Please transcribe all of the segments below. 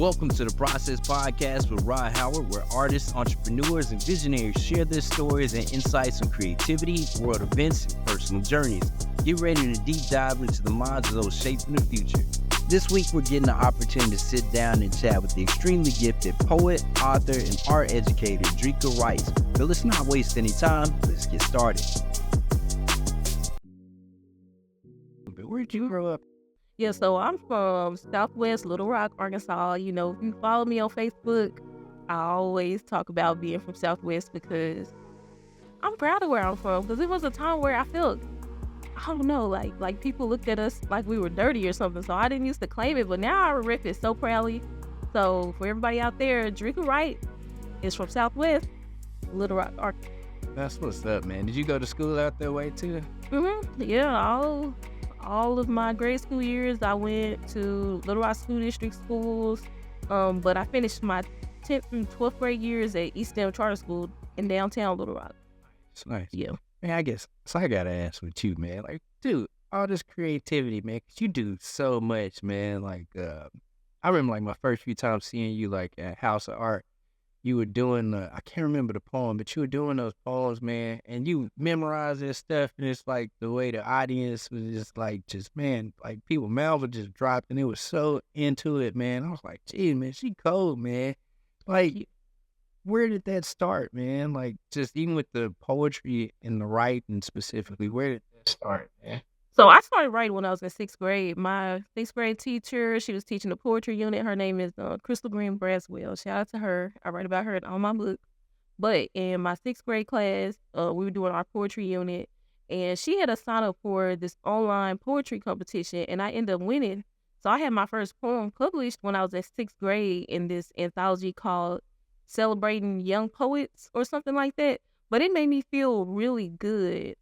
Welcome to the Process Podcast with Rod Howard, where artists, entrepreneurs, and visionaries share their stories and insights on creativity, world events, and personal journeys. Get ready to deep dive into the minds of those shaping the future. This week, we're getting the opportunity to sit down and chat with the extremely gifted poet, author, and art educator, Drekkia Writes. But let's not waste any time. Let's get started. But where'd you grow up? Yeah, so I'm from Southwest Little Rock, Arkansas. You know, if you follow me on Facebook, I always talk about being from Southwest because I'm proud of where I'm from. Because it was a time where I felt, I don't know, like people looked at us like we were dirty or something. So I didn't used to claim it, but now I rep it so proudly. So for everybody out there, Drekkia Writes is from Southwest Little Rock, Arkansas. That's what's up, man. Did you go to school out that way too? Yeah, all of my grade school years, I went to Little Rock School District schools, but I finished my 10th and 12th grade years at East End Charter School in downtown Little Rock. It's nice. Yeah. Man, I guess, so I gotta ask with you, man. Like, dude, all this creativity, man, 'cause you do so much, man. Like, I remember, like, my first few times seeing you, like, at House of Art, you were doing, I can't remember the poem, but you were doing those poems, man, and you memorized this stuff, and it's like the way the audience was just, man, like people mouths were just dropped, and it was so into it, man. I was like, gee, man, she cold, man. Like, where did that start, man? Like, just even with the poetry and the writing specifically, where did that start, man? So I started writing when I was in 6th grade. My 6th grade teacher, she was teaching the poetry unit. Her name is Crystal Green Braswell. Shout out to her. I write about her in all my books. But in my 6th grade class, we were doing our poetry unit, and she had us sign up for this online poetry competition, and I ended up winning. So I had my first poem published when I was in 6th grade in this anthology called Celebrating Young Poets or something like that. But it made me feel really good,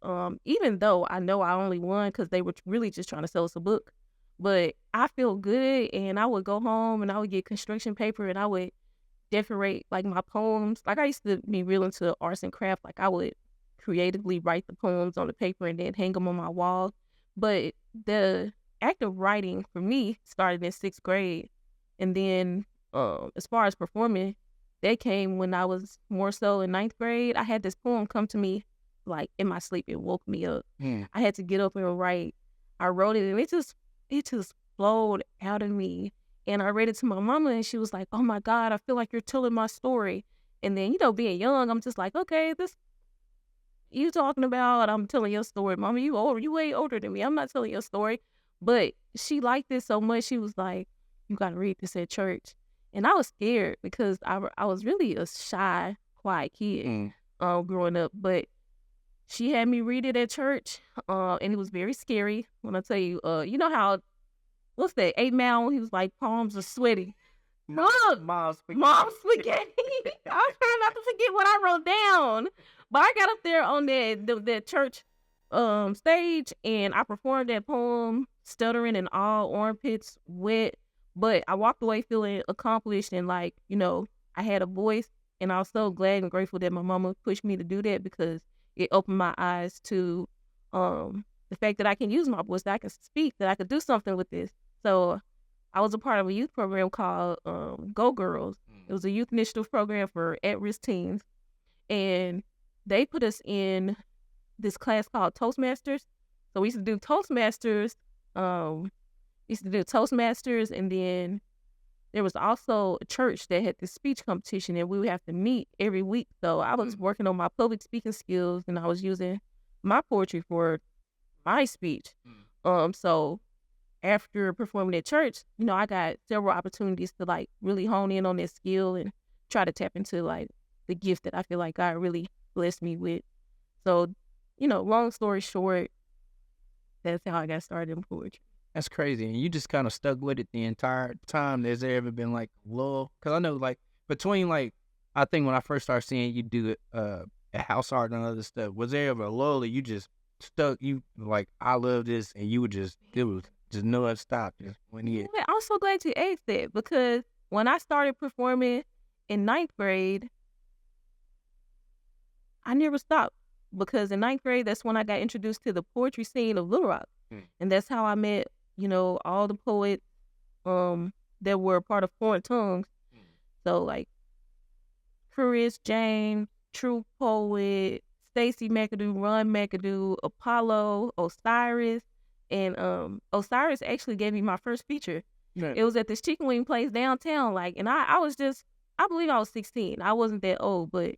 even though I know I only won because they were really just trying to sell us a book. But I feel good, and I would go home, and I would get construction paper, and I would decorate, like, my poems. Like, I used to be real into arts and craft. Like, I would creatively write the poems on the paper and then hang them on my wall. But the act of writing, for me, started in 6th grade. And then as far as performing, that came when I was more so in 9th grade. I had this poem come to me, like, in my sleep. It woke me up. I had to get up and write. I wrote it, and it just flowed out of me. And I read it to my mama, and she was like, oh, my God, I feel like you're telling my story. And then, you know, being young, I'm just like, okay, this you talking about, I'm telling your story. Mama, you way older than me. I'm not telling your story. But she liked it so much, she was like, you got to read this at church. And I was scared because I was really a shy, quiet kid growing up. But she had me read it at church, and it was very scary. When I tell you, you know how, what's that, 8 Mile, when he was like, palms are sweaty. Mom's spaghetti. I was trying not to forget what I wrote down. But I got up there on that church stage, and I performed that poem, stuttering and all armpits wet. But I walked away feeling accomplished and like, you know, I had a voice, and I was so glad and grateful that my mama pushed me to do that because it opened my eyes to the fact that I can use my voice, that I can speak, that I could do something with this. So I was a part of a youth program called Go Girls. It was a youth initiative program for at-risk teens. And they put us in this class called Toastmasters. So we used to do Toastmasters. And then there was also a church that had this speech competition, and we would have to meet every week. So I was working on my public speaking skills, and I was using my poetry for my speech. So after performing at church, you know, I got several opportunities to like really hone in on that skill and try to tap into like the gift that I feel like God really blessed me with. So, you know, long story short, that's how I got started in poetry. That's crazy. And you just kind of stuck with it the entire time. Has there ever been like a lull? Because I know, like, between, like, I think when I first started seeing you do it at House Art and other stuff, was there ever a lull that you just stuck, you like, I love this, and you would just, it was just no other stop, just went in? Yeah, I'm so glad you asked that, because when I started performing in 9th grade, I never stopped. Because in 9th grade, that's when I got introduced to the poetry scene of Little Rock. And that's how I met, you know, all the poets that were part of foreign tongues. So like Chris James, True Poet, Stacy McAdoo, Ron McAdoo, Apollo, Osiris, and Osiris actually gave me my first feature. Yeah. It was at this chicken wing place downtown, like, and I was just, I believe I was 16. I wasn't that old, but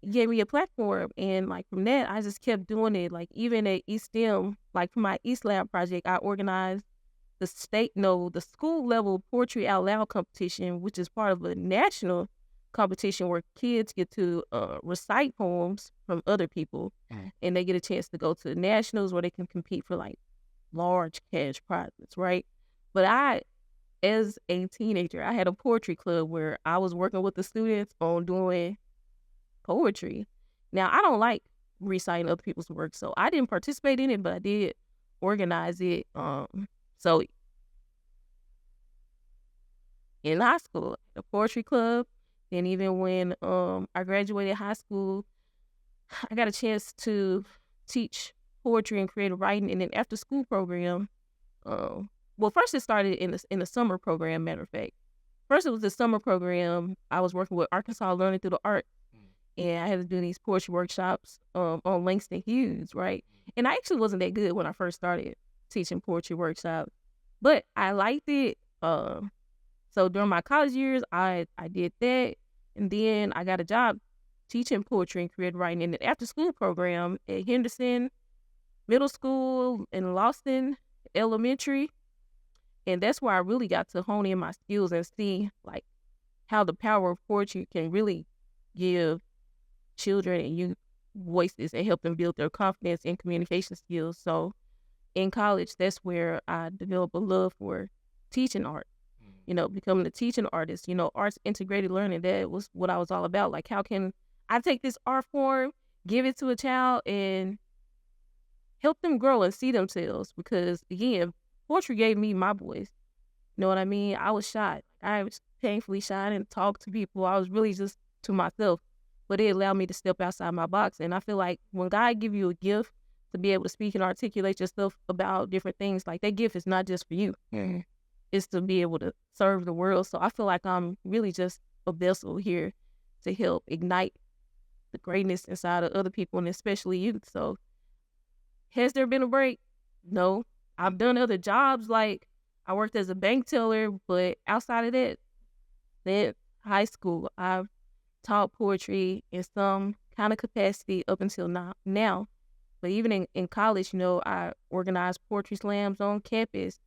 he gave me a platform, and like from that, I just kept doing it. Like even at East STEM, like for my East Lab project, I organized the the school level poetry out loud competition, which is part of a national competition where kids get to recite poems from other people, and they get a chance to go to nationals where they can compete for like large cash prizes, right? But I, as a teenager, I had a poetry club where I was working with the students on doing poetry. Now, I don't like reciting other people's work, so I didn't participate in it, but I did organize it. So in high school, the poetry club, and even when I graduated high school, I got a chance to teach poetry and creative writing in an after school program. Well, first it started in the summer program. Matter of fact, first it was the summer program. I was working with Arkansas Learning Through the Arts, and I had to do these poetry workshops on Langston Hughes, right? And I actually wasn't that good when I first started teaching poetry workshops, but I liked it. So during my college years, I did that, and then I got a job teaching poetry and creative writing in the after school program at Henderson Middle School in Lawson Elementary, and that's where I really got to hone in my skills and see like how the power of poetry can really give children and youth voices and help them build their confidence and communication skills. So in college, that's where I developed a love for teaching art. Becoming a teaching artist, arts integrated learning. That was what I was all about. Like, how can I take this art form, give it to a child, and help them grow and see themselves? Because, again, poetry gave me my voice. You know what I mean? I was shy. I was painfully shy and talk to people. I was really just to myself. But it allowed me to step outside my box. And I feel like when God give you a gift to be able to speak and articulate yourself about different things, like that gift is not just for you. Mm-hmm. Is to be able to serve the world. So I feel like I'm really just a vessel here to help ignite the greatness inside of other people and especially youth. So has there been a break? No. I've done other jobs, like I worked as a bank teller, but outside of that, then high school, I've taught poetry in some kind of capacity up until now. But even in college, I organized poetry slams on campus.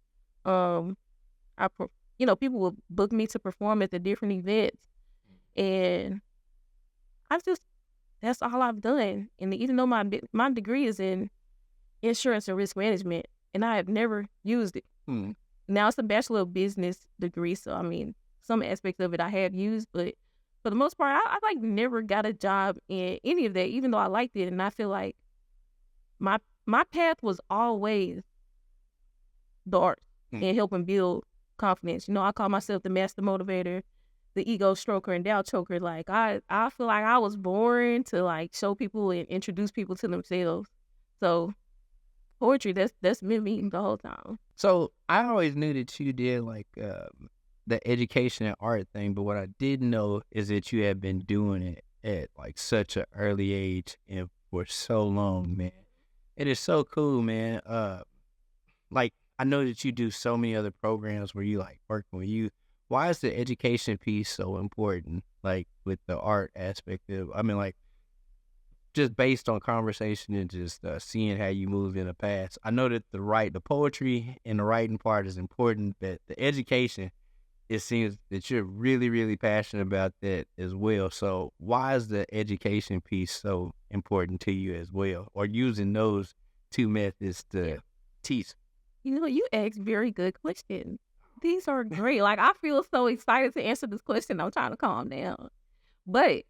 People will book me to perform at the different events, and that's all I've done. And even though my degree is in insurance and risk management, and I have never used it. Now it's a Bachelor of Business degree, so I mean, some aspects of it I have used, but for the most part, I like never got a job in any of that, even though I liked it. And I feel like my path was always the arts and helping build confidence. I call myself the master motivator, the ego stroker and doubt choker. Like I feel like I was born to like show people and introduce people to themselves. So poetry, that's been me the whole time. So I always knew that you did like the education and art thing, but what I didn't know is that you had been doing it at like such an early age and for so long, man. It is so cool, man. Like I know that you do so many other programs where you like working with youth. Why is the education piece so important? Like with the art aspect of, I mean, like just based on conversation and just seeing how you moved in the past. I know that the poetry and the writing part is important, but the education, it seems that you're really, really passionate about that as well. So why is the education piece so important to you as well? Or using those two methods to teach? You ask very good questions. These are great. Like, I feel so excited to answer this question. I'm trying to calm down. But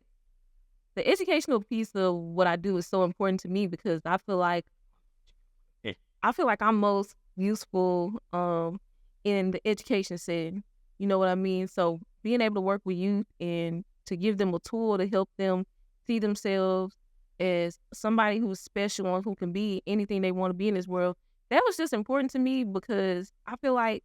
the educational piece of what I do is so important to me because I feel like I'm most useful in the education setting. You know what I mean? So being able to work with youth and to give them a tool to help them see themselves as somebody who's special and who can be anything they want to be in this world, that was just important to me because I feel like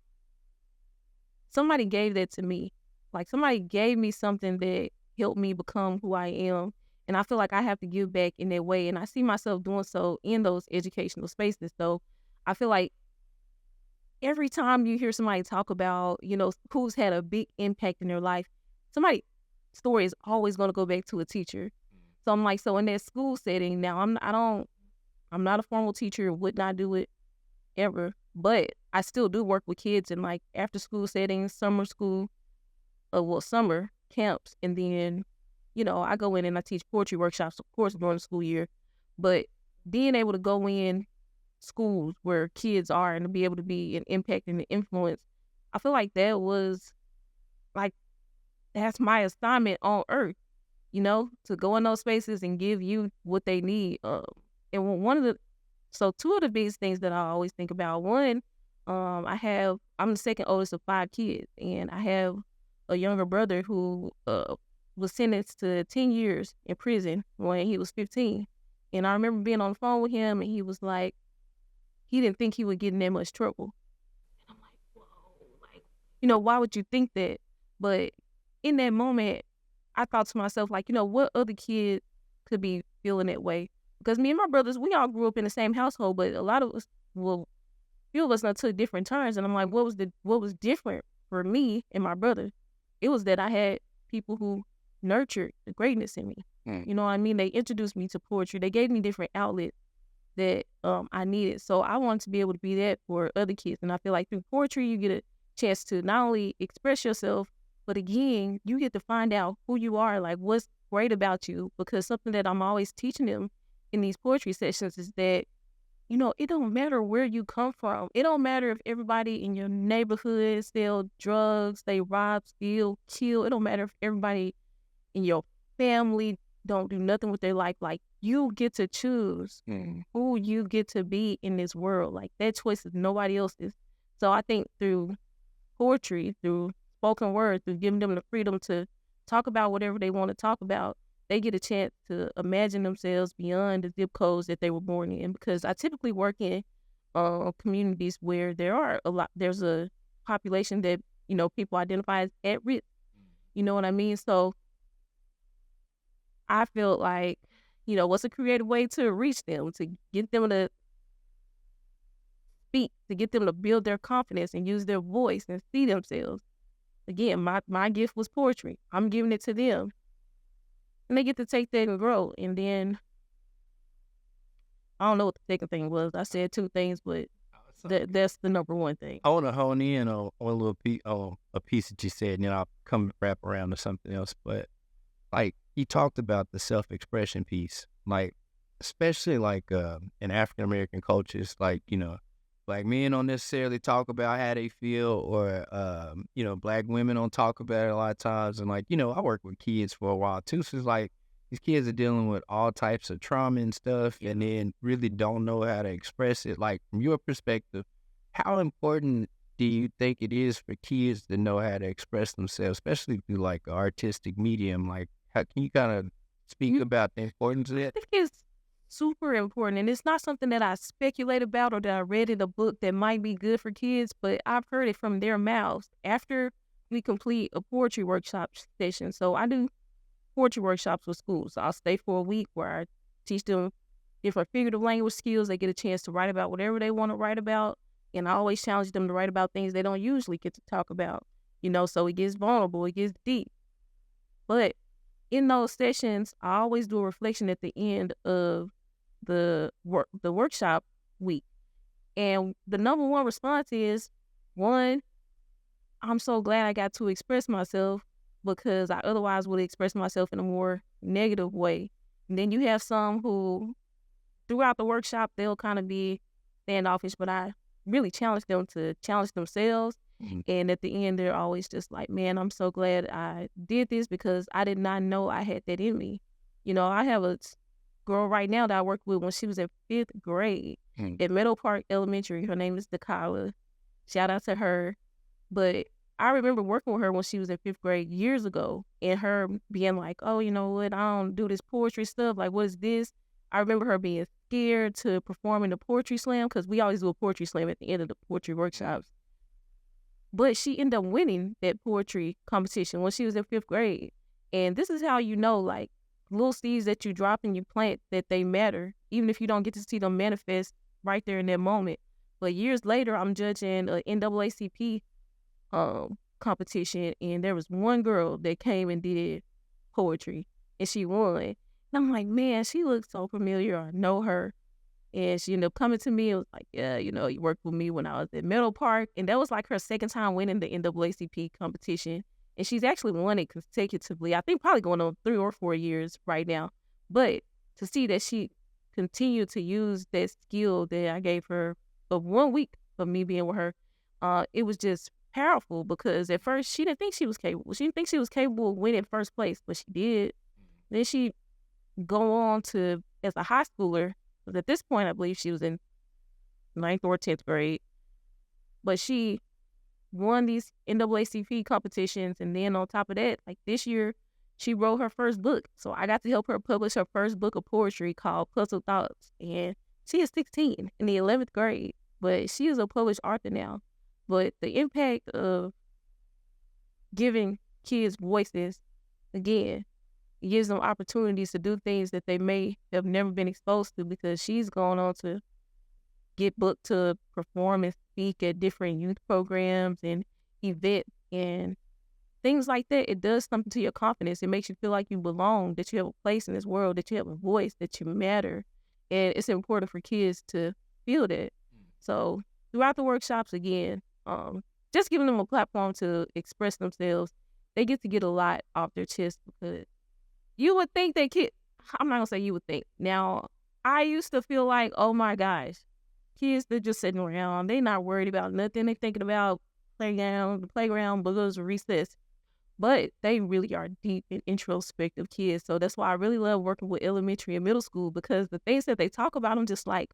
somebody gave that to me. Like somebody gave me something that helped me become who I am. And I feel like I have to give back in that way. And I see myself doing so in those educational spaces. So I feel like every time you hear somebody talk about, who's had a big impact in their life, somebody's story is always going to go back to a teacher. So I'm like, so in that school setting, now I'm not a formal teacher, would not do it ever, but I still do work with kids in like after school settings, summer school, summer camps, and then, I go in and I teach poetry workshops, of course, during the school year, but being able to go in schools where kids are and to be able to be an impact and an influence, I feel like that was like, that's my assignment on earth, to go in those spaces and give you what they need. And two of the biggest things that I always think about, one, I'm the second oldest of 5 kids, and I have a younger brother who was sentenced to 10 years in prison when he was 15. And I remember being on the phone with him, and he was like, he didn't think he would get in that much trouble. And I'm like, whoa, like, why would you think that? But in that moment, I thought to myself, like, what other kid could be feeling that way? Because me and my brothers, we all grew up in the same household, but a lot of us, few of us took different turns. And I'm like, what was different for me and my brother? It was that I had people who nurtured the greatness in me. You know what I mean? They introduced me to poetry. They gave me different outlets that I needed. So I wanted to be able to be that for other kids. And I feel like through poetry, you get a chance to not only express yourself, but again, you get to find out who you are, like what's great about you. Because something that I'm always teaching them in these poetry sessions is that, it don't matter where you come from. It don't matter if everybody in your neighborhood sell drugs, they rob, steal, kill. It don't matter if everybody in your family don't do nothing with their life. Like, you get to choose who you get to be in this world. Like, that choice is nobody else's. So I think through poetry, through spoken word, through giving them the freedom to talk about whatever they want to talk about, they get a chance to imagine themselves beyond the zip codes that they were born in. Because I typically work in communities where there's a population that, people identify as at risk. You know what I mean? So I feel like, what's a creative way to reach them, to get them to speak, to get them to build their confidence and use their voice and see themselves. Again, my gift was poetry. I'm giving it to them. And they get to take that and grow. And then, I don't know what the second thing was. I said 2 things, but that's the number one thing. I want to hone in on a little piece, a piece that you said, I'll come wrap around to something else. But like, you talked about the self-expression piece, like, especially like in African-American cultures, like, Black men don't necessarily talk about how they feel, or, Black women don't talk about it a lot of times. And like, I worked with kids for a while too. So it's like, these kids are dealing with all types of trauma and stuff, and then really don't know how to express it. Like, from your perspective, how important do you think it is for kids to know how to express themselves, especially through like an artistic medium? Like, how can you kind of speak about the importance of that? I think it's super important, and it's not something that I speculate about or that I read in a book that might be good for kids, but I've heard it from their mouths after we complete a poetry workshop session. So I do poetry workshops with schools. So I'll stay for a week where I teach them different figurative language skills. They get a chance to write about whatever they want to write about, and I always challenge them to write about things they don't usually get to talk about, so it gets vulnerable, it gets deep. But in those sessions, I always do a reflection at the end of the workshop week. And the number one response is, one, I'm so glad I got to express myself, because I otherwise would express myself in a more negative way. And then you have some who, throughout the workshop, they'll kind of be standoffish, but I really challenge them to challenge themselves. And at the end, they're always just like, man, I'm so glad I did this, because I did not know I had that in me. I have a girl right now that I worked with when she was in 5th grade at Meadow Park Elementary. Her name is Drekkia. Shout out to her. But I remember working with her when she was in 5th grade years ago, and her being like, oh, you know what, I don't do this poetry stuff. Like, what is this? I remember her being scared to perform in the poetry slam, because we always do a poetry slam at the end of the poetry workshops. But she ended up winning that poetry competition when she was in 5th grade. And this is how you know, like, little seeds that you drop and you plant, that they matter, even if you don't get to see them manifest right there in that moment. But years later, I'm judging a NAACP competition, and there was one girl that came and did poetry, and she won. And I'm like, man, she looks so familiar. I know her. And she ended up coming to me. It was like, yeah, you worked with me when I was at Meadow Park. And that was like her second time winning the NAACP competition. And she's actually won it consecutively. I think probably going on 3 or 4 years right now. But to see that she continued to use that skill that I gave her of 1 week of me being with her, it was just powerful, because at first she didn't think she was capable. She didn't think she was capable of winning first place, but she did. Then she go on to, as a high schooler, because at this point I believe she was in 9th or 10th grade, but she won these NAACP competitions. And then on top of that, like this year, she wrote her first book. So I got to help her publish her first book of poetry called Puzzle Thoughts. And she is 16 in the 11th grade, but she is a published author now. But the impact of giving kids voices, again, it gives them opportunities to do things that they may have never been exposed to, because she's gone on to get booked to perform and speak at different youth programs and events and things like that. It does something to your confidence. It makes you feel like you belong, that you have a place in this world, that you have a voice, that you matter. And it's important for kids to feel that. So throughout the workshops, again, just giving them a platform to express themselves, they get to get a lot off their chest, because you would think that I'm not going to say you would think. Now, I used to feel like, oh my gosh, kids, they're just sitting around. They're not worried about nothing. They're thinking about the playground, boogers, recess. But they really are deep and introspective kids. So that's why I really love working with elementary and middle school, because the things that they talk about, I'm just like,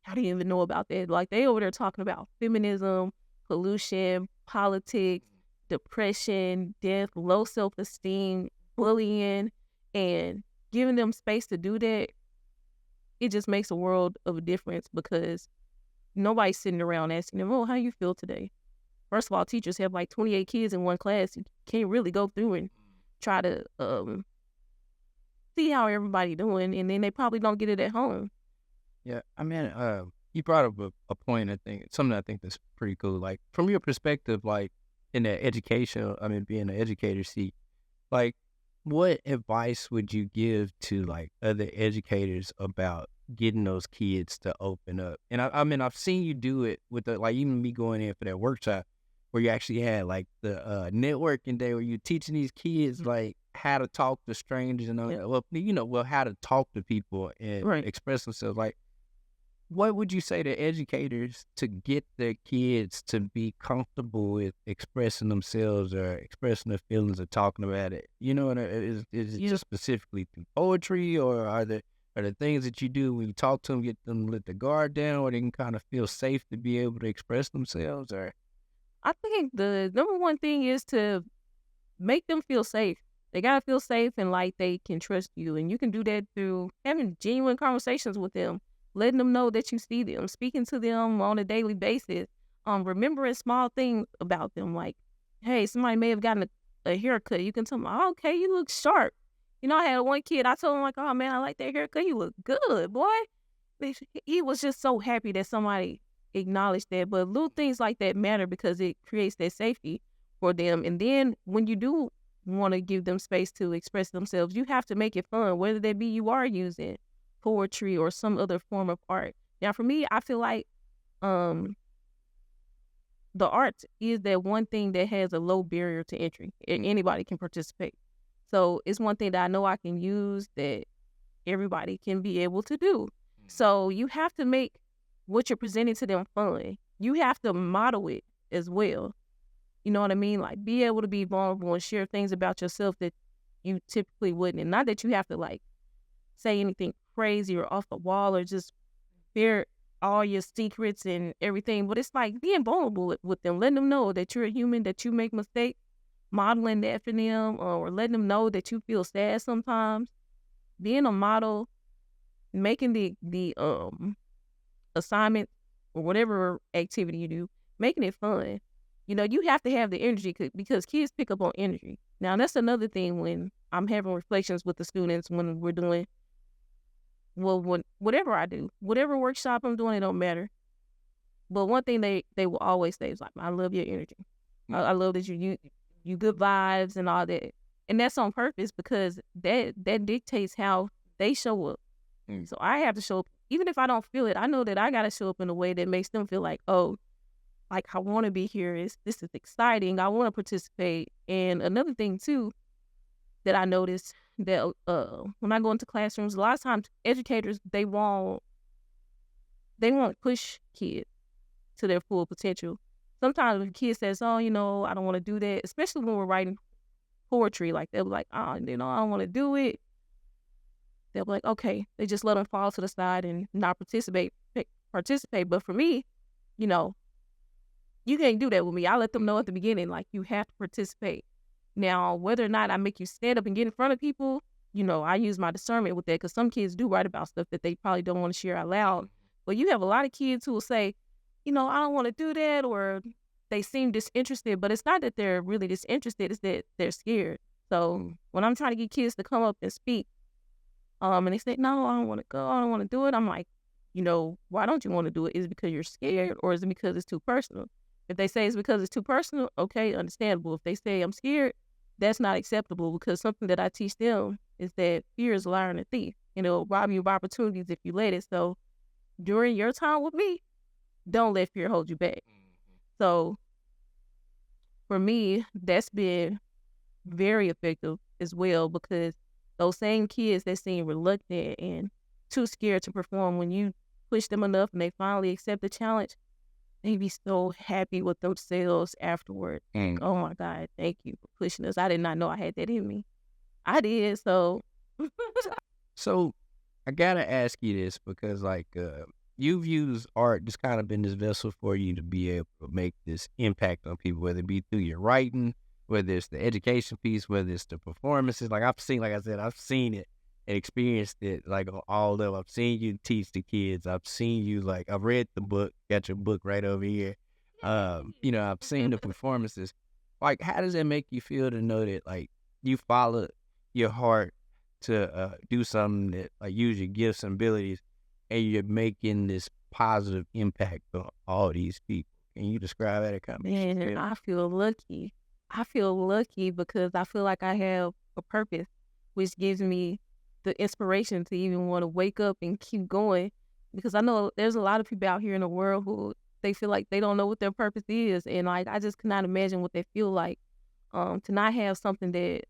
how do you even know about that? Like, they over there talking about feminism, pollution, politics, depression, death, low self-esteem, bullying, and giving them space to do that. It just makes a world of a difference, because nobody's sitting around asking them, oh, how you feel today? First of all, teachers have like 28 kids in one class. You can't really go through and try to see how everybody doing, and then they probably don't get it at home. Yeah, I mean, you brought up a point, I think, something I think that's pretty cool. Like, from your perspective, like, in the education, I mean, being an educator seat, like, what advice would you give to, like, other educators about getting those kids to open up? And I mean, I've seen you do it with like, even me going in for that workshop where you actually had, like, the networking day where you're teaching these kids, like, how to talk to strangers and, how to talk to people and Right. express themselves. Like, what would you say to educators to get their kids to be comfortable with expressing themselves or expressing their feelings or talking about it? You know, and is it just specifically through poetry, or are there things that you do when you talk to them, get them to let the guard down, or they can kind of feel safe to be able to express themselves? Or I think the number one thing is to make them feel safe. They gotta feel safe and like they can trust you. And you can do that through having genuine conversations with them, letting them know that you see them, speaking to them on a daily basis, remembering small things about them, like, hey, somebody may have gotten a haircut. You can tell them, oh, okay, you look sharp. You know, I had one kid, I told him, like, oh man, I like that haircut. You look good, boy. He was just so happy that somebody acknowledged that. But little things like that matter, because it creates that safety for them. And then when you do want to give them space to express themselves, you have to make it fun, whether that be you are using poetry or some other form of art. Now, for me, I feel like the art is that one thing that has a low barrier to entry, and anybody can participate. So it's one thing that I know I can use that everybody can be able to do. So you have to make what you're presenting to them fun. You have to model it as well. You know what I mean? Like, be able to be vulnerable and share things about yourself that you typically wouldn't. And not that you have to, like, say anything crazy or off the wall or just bare all your secrets and everything, but it's like being vulnerable with them, letting them know that you're a human, that you make mistakes, modeling that for them, or letting them know that you feel sad sometimes. Being a model, making the assignment or whatever activity you do, making it fun. You know, you have to have the energy because kids pick up on energy. Now, that's another thing when I'm having reflections with the students when we're doing, whatever I do, whatever workshop I'm doing, it don't matter. But one thing they will always say is like, I love your energy. I love that you good vibes and all that. And that's on purpose because that dictates how they show up. So I have to show up. Even if I don't feel it, I know that I got to show up in a way that makes them feel like, oh, like I want to be here. This is exciting. I want to participate. And another thing too that I noticed that when I go into classrooms, a lot of times educators they won't push kids to their full potential. Sometimes when a kid says, "Oh, you know, I don't want to do that," especially when we're writing poetry, like they'll be like, "Oh, you know, I don't want to do it." They'll be like, "Okay," they just let them fall to the side and not participate. But for me, you know, you can't do that with me. I let them know at the beginning, like, you have to participate. Now, whether or not I make you stand up and get in front of people, you know, I use my discernment with that because some kids do write about stuff that they probably don't want to share out loud. But you have a lot of kids who will say, you know, I don't want to do that, or they seem disinterested. But it's not that they're really disinterested, it's that they're scared. So when I'm trying to get kids to come up and speak, and they say, no, I don't want to go, I don't want to do it, I'm like, you know, why don't you want to do it? Is it because you're scared, or is it because it's too personal? If they say it's because it's too personal, okay, understandable. If they say I'm scared, that's not acceptable because something that I teach them is that fear is a liar and a thief. And it'll rob you of opportunities if you let it. So during your time with me, don't let fear hold you back. So for me, that's been very effective as well because those same kids that seem reluctant and too scared to perform, when you push them enough and they finally accept the challenge, they be so happy with themselves afterward. Oh my God, thank you for pushing us. I did not know I had that in me. I did, so. So I gotta ask you this because like you've used art, just kind of been this vessel for you to be able to make this impact on people, whether it be through your writing, whether it's the education piece, whether it's the performances. Like I've seen, like I said, I've seen it and experienced it like on all level. I've seen you teach the kids. I've seen you, like, I've read the book, got your book right over here. You know, I've seen the performances. Like, how does that make you feel to know that like you followed your heart to do something that like use your gifts and abilities and you're making this positive impact on all these people? Can you describe that? Man, I feel lucky. I feel lucky because I feel like I have a purpose, which gives me the inspiration to even want to wake up and keep going. Because I know there's a lot of people out here in the world who they feel like they don't know what their purpose is. And like, I just cannot imagine what they feel like to not have something that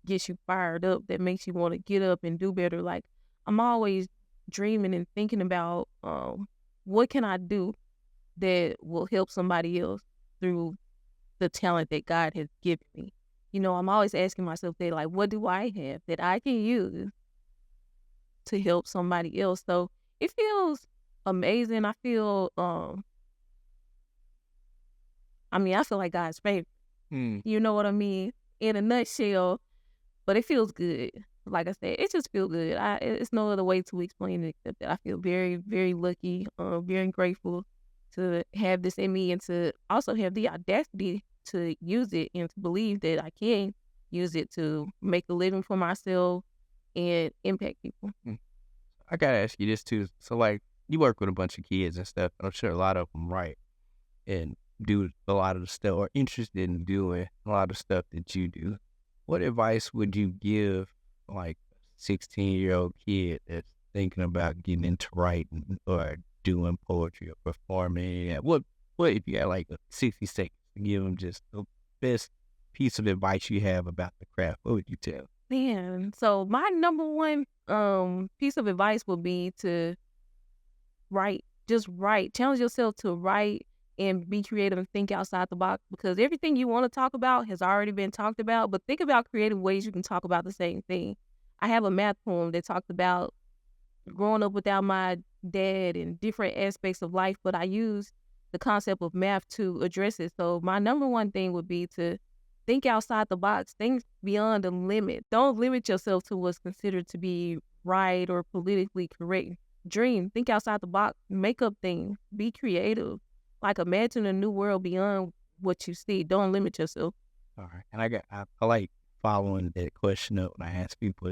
gets you fired up, that makes you want to get up and do better. Like, I'm always dreaming and thinking about what can I do that will help somebody else through the talent that God has given me. You know, I'm always asking myself that, like, what do I have that I can use to help somebody else? So it feels amazing. I feel, I feel like God's favorite. You know what I mean? In a nutshell, but it feels good. Like I said, it just feels good. It's no other way to explain it except that I feel very, very lucky, very grateful to have this in me and to also have the audacity to use it and to believe that I can use it to make a living for myself and impact people. I gotta ask you this too. So like, you work with a bunch of kids and stuff, and I'm sure a lot of them write and do a lot of the stuff or interested in doing a lot of stuff that you do. What advice would you give like a 16-year-old kid that's thinking about getting into writing or doing poetry or performing? What if you had like 60 seconds to give them just the best piece of advice you have about the craft? What would you tell? Man, so my number one piece of advice would be to write. Just write. Challenge yourself to write and be creative and think outside the box, because everything you want to talk about has already been talked about, but think about creative ways you can talk about the same thing. I have a math poem that talks about growing up without my dad and different aspects of life, but I use the concept of math to address it. So my number one thing would be to think outside the box, think beyond the limit. Don't limit yourself to what's considered to be right or politically correct. Dream, think outside the box, make up things, be creative. Like, imagine a new world beyond what you see. Don't limit yourself. All right. And I like following that question up when I ask people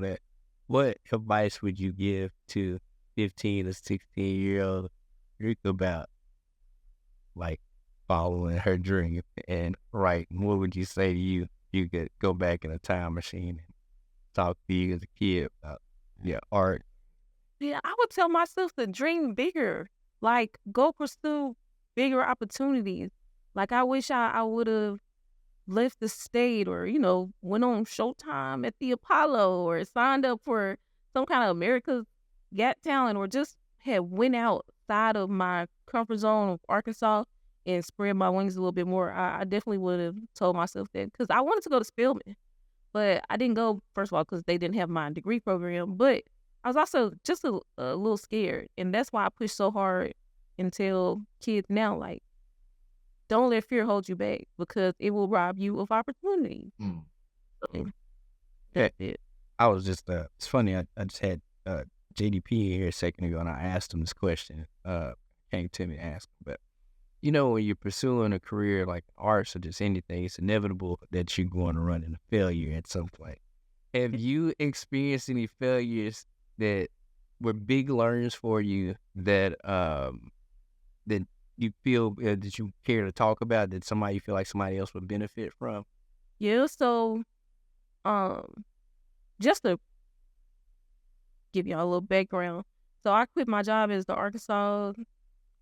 that, what advice would you give to 15 to 16-year-old Drekkia about like following her dream and writing? What would you say to you if you could go back in a time machine and talk to you as a kid about art? Yeah, I would tell myself to dream bigger. Like, go pursue bigger opportunities. Like, I wish I would have left the state or, went on Showtime at the Apollo or signed up for some kind of America's Got Talent or just had went outside of my comfort zone of Arkansas and spread my wings a little bit more. I definitely would have told myself that because I wanted to go to Spelman, but I didn't go, first of all, because they didn't have my degree program, but I was also just a little scared. And that's why I push so hard and tell kids now, like, don't let fear hold you back because it will rob you of opportunity. So, that's it. I was just, it's funny, I just had JDP here a second ago and I asked him this question. Came to me to ask him, but when you're pursuing a career like arts or just anything, it's inevitable that you're going to run into failure at some point. Have you experienced any failures that were big learnings for you that that you feel that you care to talk about, that you feel like somebody else would benefit from? Yeah, so just to give y'all a little background. So I quit my job as the Arkansas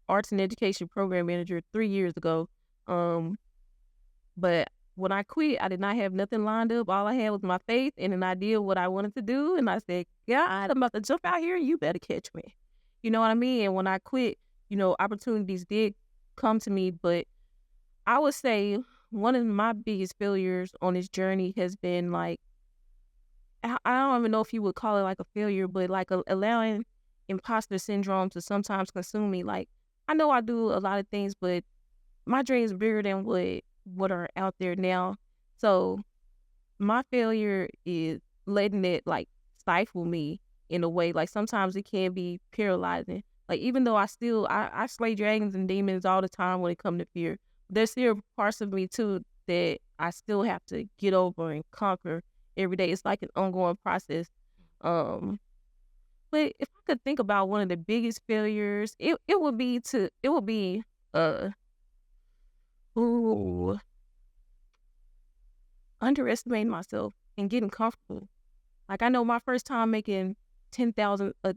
Arts and Education Program Manager 3 years ago. But when I quit, I did not have nothing lined up. All I had was my faith and an idea of what I wanted to do. And I said, God, I'm about to jump out here and you better catch me. You know what I mean? And when I quit, opportunities did come to me. But I would say one of my biggest failures on this journey has been like, I don't even know if you would call it like a failure, but like allowing imposter syndrome to sometimes consume me. Like, I know I do a lot of things, but my dreams are bigger than what are out there now. So my failure is letting it like stifle me in a way. Like sometimes it can be paralyzing. Like even though I slay dragons and demons all the time when it comes to fear, there's still parts of me too that I still have to get over and conquer every day. It's like an ongoing process. But if I could think about one of the biggest failures, it would be underestimating myself and getting comfortable. Like I know my first time making 10,000, I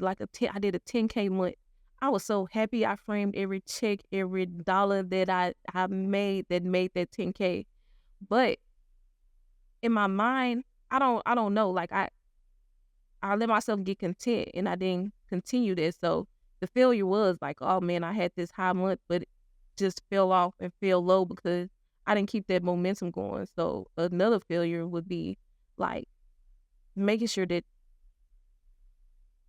did a 10K month. I was so happy. I framed every check, every dollar that I made that 10K. But in my mind, I don't know. Like I let myself get content and I didn't continue this. So the failure was like, oh man, I had this high month, but it just fell off and fell low because I didn't keep that momentum going. So another failure would be like making sure that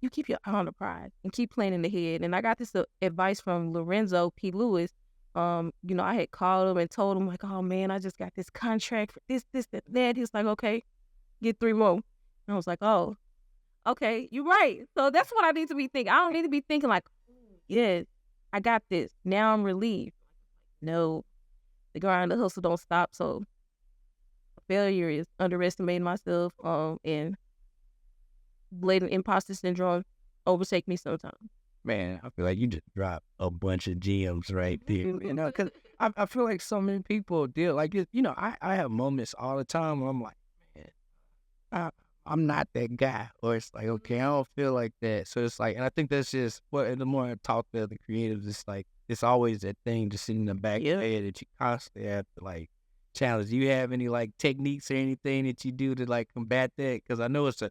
you keep your eye on the prize and keep planning ahead. And I got this advice from Lorenzo P. Lewis. I had called him and told him like, oh man, I just got this contract for this, that. He's like, okay, get 3 more. And I was like, oh, okay, you're right. So that's what I need to be thinking. I don't need to be thinking like, yes, I got this. Now I'm relieved. No, the grind, the hustle don't stop. So failure is underestimating myself and letting imposter syndrome overtake me sometimes. Man, I feel like you just dropped a bunch of gems right there. Because I feel like so many people deal like it. I have moments all the time where I'm like, man, I'm not that guy, or it's like, okay, I don't feel like that. So it's like, and I think that's just the more I talk to other creatives, it's like it's always that thing just sitting in the back of your head that you constantly have to like challenge. Do you have any like techniques or anything that you do to like combat that? Because I know it's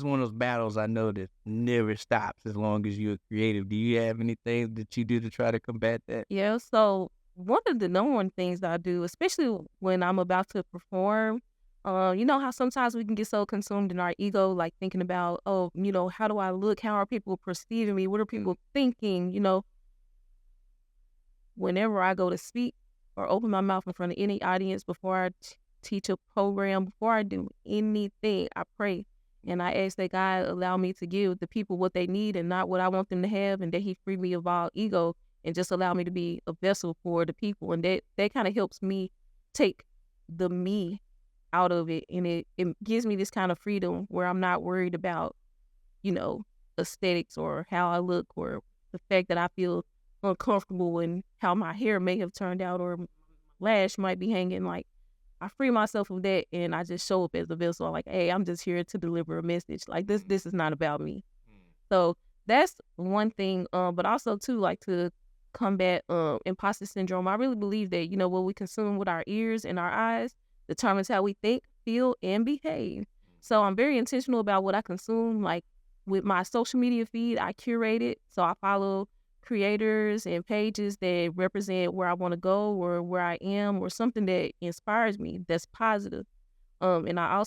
one of those battles I know that never stops as long as you're creative. Do you have anything that you do to try to combat that? Yeah. So one of the number one things that I do, especially when I'm about to perform. You know how sometimes we can get so consumed in our ego, like thinking about, oh, how do I look? How are people perceiving me? What are people thinking? Whenever I go to speak or open my mouth in front of any audience before I teach a program, before I do anything, I pray and I ask that God allow me to give the people what they need and not what I want them to have, and that He free me of all ego and just allow me to be a vessel for the people. And that kind of helps me take the me out of it. And it gives me this kind of freedom where I'm not worried about, aesthetics or how I look or the fact that I feel uncomfortable and how my hair may have turned out or my lash might be hanging. Like, I free myself of that and I just show up as a vessel. Like, hey, I'm just here to deliver a message. Like, this is not about me. So that's one thing. But also too, like, to combat imposter syndrome, I really believe that, what we consume with our ears and our eyes determines how we think, feel, and behave. So I'm very intentional about what I consume. Like, with my social media feed, I curate it. So I follow creators and pages that represent where I want to go or where I am or something that inspires me, that's positive. And I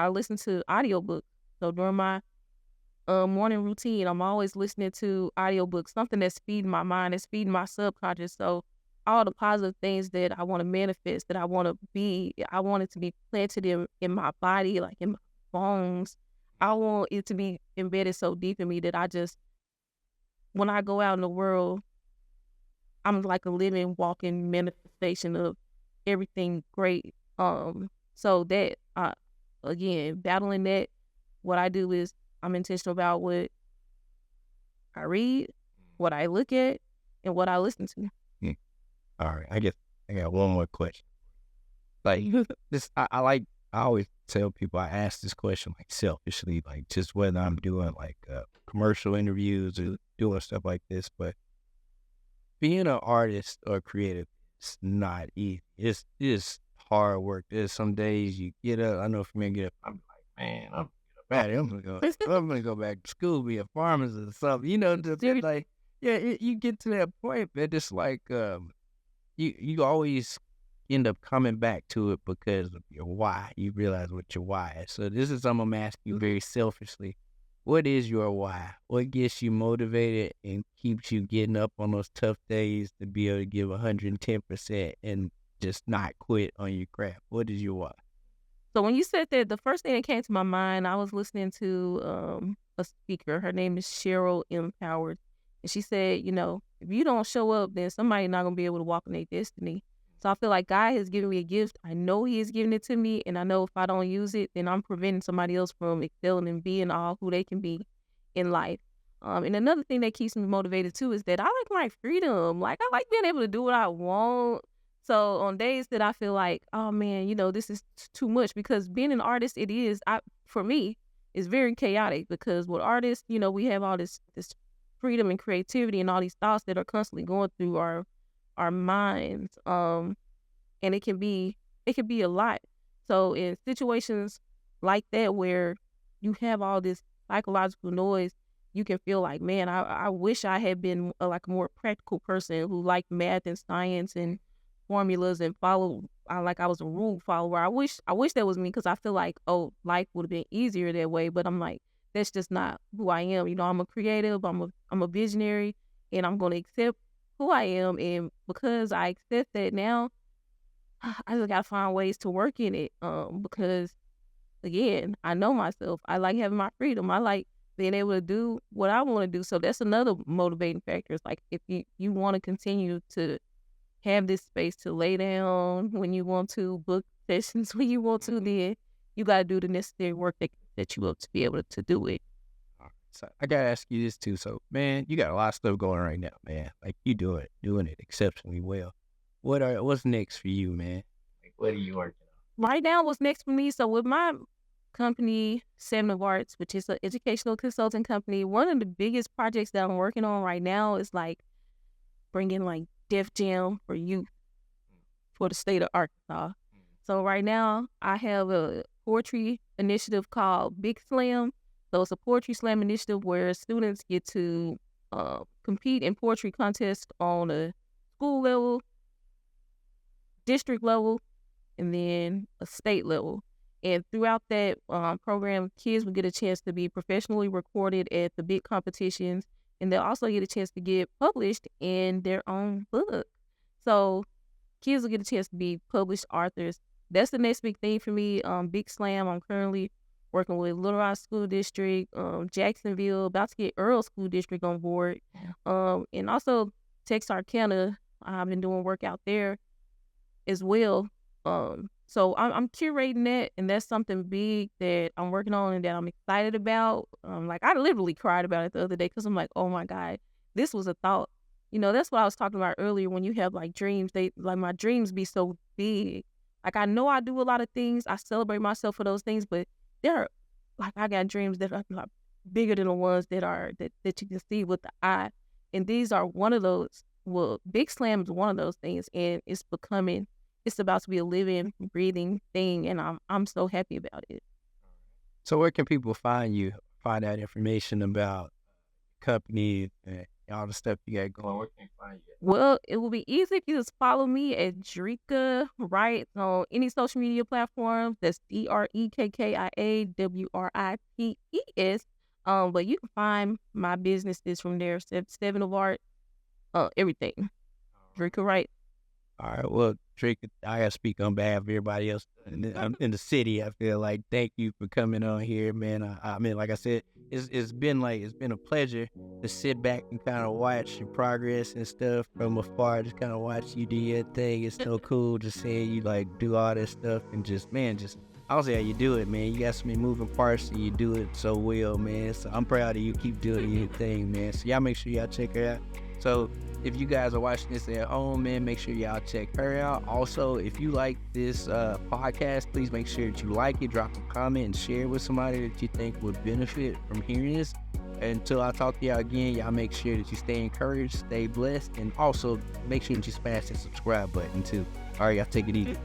listen to audiobooks. So during my morning routine, I'm always listening to audiobooks, something that's feeding my mind, that's feeding my subconscious. So all the positive things that I want to manifest, that I want to be, I want it to be planted in my body, like in my bones. I want it to be embedded so deep in me that when I go out in the world, I'm like a living, walking manifestation of everything great. So that, again, battling that, what I do is I'm intentional about what I read, what I look at, and what I listen to. All right, I guess I got one more question. Like this, I always tell people, I ask this question like selfishly, like just whether I'm doing like commercial interviews or doing stuff like this. But being an artist or creative, it's not easy. It's hard work. There's some days you get up. I know for me, I get up, I'm like, man, I'm gonna go back to school, be a pharmacist or something. Just like, yeah, you get to that point, man. It's like you always end up coming back to it because of your why. You realize what your why is. So this is something I'm asking you very selfishly. What is your why? What gets you motivated and keeps you getting up on those tough days to be able to give 110% and just not quit on your craft? What is your why? So when you said that, the first thing that came to my mind, I was listening to a speaker. Her name is Cheryl M. Howard. And she said, if you don't show up, then somebody's not going to be able to walk in their destiny. So I feel like God has given me a gift. I know he has given it to me. And I know if I don't use it, then I'm preventing somebody else from excelling and being all who they can be in life. And another thing that keeps me motivated too is that I like my freedom. Like, I like being able to do what I want. So on days that I feel like, oh man, this is too much, because being an artist, for me, is very chaotic, because with artists, we have all this freedom and creativity and all these thoughts that are constantly going through our minds. And it can be a lot. So in situations like that where you have all this psychological noise, you can feel like, man, I wish I had been a more practical person who liked math and science and formulas and I was a rule follower. I wish that was me, because I feel like, life would have been easier that way. But I'm like, that's just not who I am. I'm a creative, I'm a visionary, and I'm going to accept who I am. And because I accept that now, I just got to find ways to work in it. Because again, I know myself. I like having my freedom. I like being able to do what I want to do. So that's another motivating factor. It's like, if you want to continue to have this space to lay down when you want to, book sessions when you want to, then you got to do the necessary work that you will to be able to do it. So I got to ask you this too. So, man, you got a lot of stuff going right now, man. Like, you doing it exceptionally well. What's next for you, man? Like, what are you working on? Right now, what's next for me? So with my company, Seven of Arts, which is an educational consulting company, one of the biggest projects that I'm working on right now is like bringing like Def Jam for youth for the state of Arkansas. So right now I have a poetry initiative called Big Slam. So it's a poetry slam initiative where students get to compete in poetry contests on a school level, district level, and then a state level. And throughout that program, kids will get a chance to be professionally recorded at the big competitions, and they'll also get a chance to get published in their own book. So kids will get a chance to be published authors. That's the next big thing for me. Big Slam, I'm currently working with Little Rock School District, Jacksonville, about to get Earl School District on board. And also Texarkana. I've been doing work out there as well. So I'm curating that, and that's something big that I'm working on and that I'm excited about. Like I literally cried about it the other day because I'm like, oh my God, this was a thought. That's what I was talking about earlier. When you have like dreams, my dreams be so big. Like I know I do a lot of things. I celebrate myself for those things, but I got dreams that are like bigger than the ones that you can see with the eye. And these are one of those. Well, Big Slam is one of those things, and it's about to be a living, breathing thing, and I'm so happy about it. So where can people find you, find out information about company and all the stuff you got going? Where can they find you? Well, it will be easy if you just follow me at Drekkia Writes on any social media platform. That's DREKKIAWRITES. But you can find my businesses from there. 7 of Art, everything. Drekkia Writes. All right, well, Drake, I gotta speak on behalf of everybody else in the city. I feel like thank you for coming on here, man. I mean, like I said, it's been a pleasure to sit back and kind of watch your progress and stuff from afar. Just kind of watch you do your thing. It's so cool just seeing you like do all this stuff and just I don't see how you do it, man. You got so many moving parts and you do it so well, man. So I'm proud of you. Keep doing your thing, man. So y'all make sure y'all check her out. So if you guys are watching this at home, man, make sure y'all check her out. Also, if you like this podcast, please make sure that you like it, drop a comment, and share it with somebody that you think would benefit from hearing this. Until I talk to y'all again, y'all make sure that you stay encouraged, stay blessed, and also make sure that you smash that subscribe button too. All right, y'all take it easy.